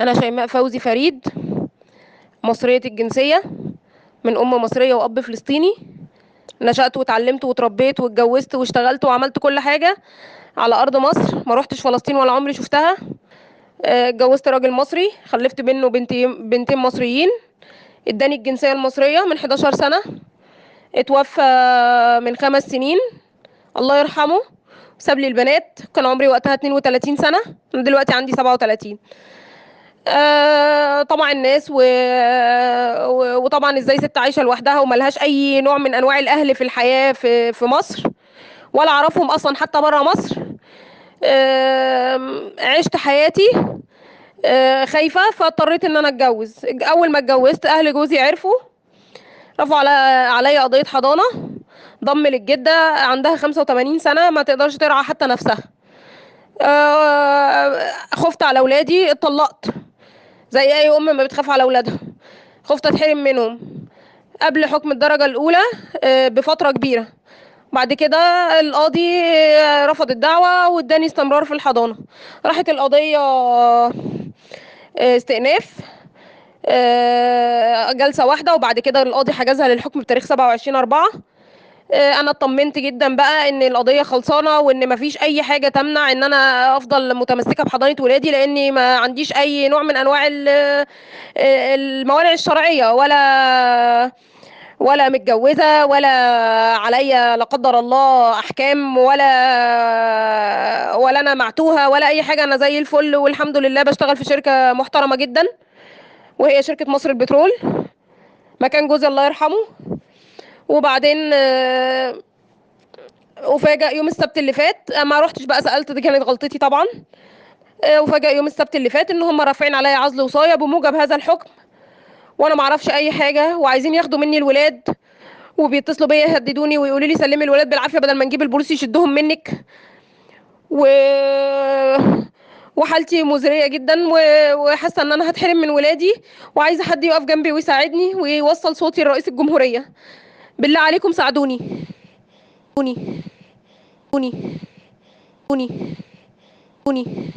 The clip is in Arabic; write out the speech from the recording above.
أنا شيماء فوزي فريد، مصرية الجنسية، من أم مصرية وأب فلسطيني. نشأت واتعلمت واتربيت واتجوزت واشتغلت وعملت كل حاجة على أرض مصر، ما روحتش فلسطين ولا عمري شفتها. اتجوزت راجل مصري، خلفت منه بنتين مصريين. اداني الجنسية المصرية من 11 سنة. اتوفى من 5 سنين، الله يرحمه. ساب لي البنات، كان عمري وقتها 32 سنة، أنا دلوقتي عندي 37. طبعا الناس وطبعا ازاي ست عايشه لوحدها وملهاش اي نوع من انواع الاهل في الحياه في مصر، ولا اعرفهم اصلا حتى بره مصر. عشت حياتي خايفه، فاضطريت ان انا اتجوز. اول ما اتجوزت اهل جوزي عرفوا، رفعوا عليا قضيه حضانه، ضم للجده عندها 85 سنه ما تقدرش ترعى حتى نفسها. خفت على اولادي، اتطلقت زي اي ام ما بتخاف على اولادها. خفت اتحرم منهم قبل حكم الدرجة الأولى بفترة كبيرة. بعد كده القاضي رفض الدعوة واداني استمرار في الحضانة. راحت القضية استئناف جلسة واحدة، وبعد كده القاضي حجزها للحكم بتاريخ 27/4. انا اطمنت جدا بقى ان القضيه خلصانه، وان مفيش اي حاجه تمنع ان انا افضل متمسكه بحضانه ولادي، لاني ما عنديش اي نوع من انواع الموانع الشرعيه، ولا متجوزه، ولا عليا لا قدر الله احكام، ولا انا معتوهه ولا اي حاجه. انا زي الفل والحمد لله، بشتغل في شركه محترمه جدا، وهي شركه مصر البترول، مكان جوزي الله يرحمه. وبعدين وفاجأ يوم السبت اللي فات، ما روحتش بقى سألت، دي كانت غلطتي طبعا. وفاجأ يوم السبت اللي فات ان هم رافعين عليا عزل وصاية بموجب هذا الحكم، وانا ما اعرفش اي حاجة، وعايزين ياخدوا مني الولاد، وبيتصلوا بيا يهددوني ويقولوا لي سلمي الولاد بالعافية بدل ما نجيب البوليس يشدهم منك. و وحالتي مزرية جدا، وحاسة ان انا هتحرم من ولادي، وعايزة حد يقف جنبي ويساعدني ويوصل صوتي لرئيس الجمهورية. بالله عليكم ساعدوني. ساعدوني. ساعدوني. ساعدوني.